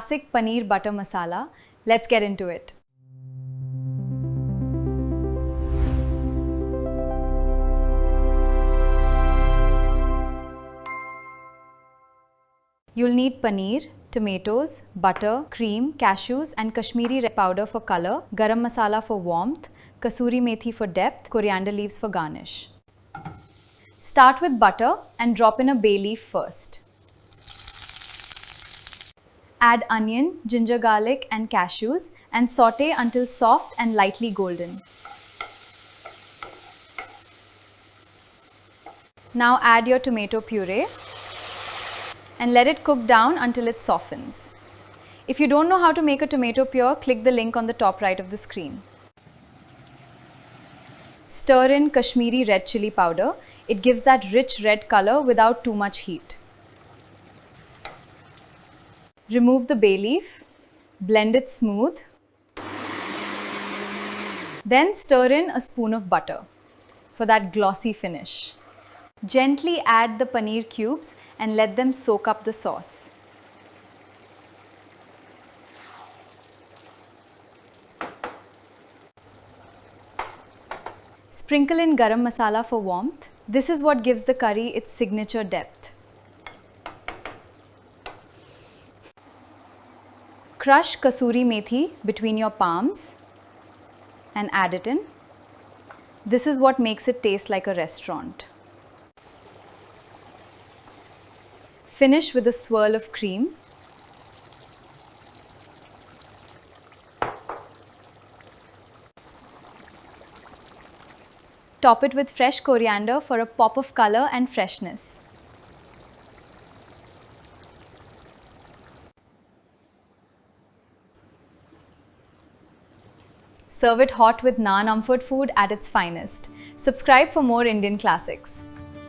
Classic Paneer Butter Masala. Let's get into it. You'll need paneer, tomatoes, butter, cream, cashews and Kashmiri red powder for color, garam masala for warmth, kasuri methi for depth, coriander leaves for garnish. Start with butter and drop in a bay leaf first. Add onion, ginger garlic and cashews and saute until soft and lightly golden. Now add your tomato puree and let it cook down until it softens. If you don't know how to make a tomato puree, click the link on the top right of the screen. Stir in Kashmiri red chili powder. It gives that rich red color without too much heat. Remove the bay leaf, blend it smooth. Then stir in a spoon of butter for that glossy finish. Gently add the paneer cubes and let them soak up the sauce. Sprinkle in garam masala for warmth. This is what gives the curry its signature depth. Crush kasuri methi between your palms and add it in. This is what makes it taste like a restaurant. Finish with a swirl of cream. Top it with fresh coriander for a pop of color and freshness. Serve it hot with naan, comfort food at its finest. Subscribe for more Indian classics.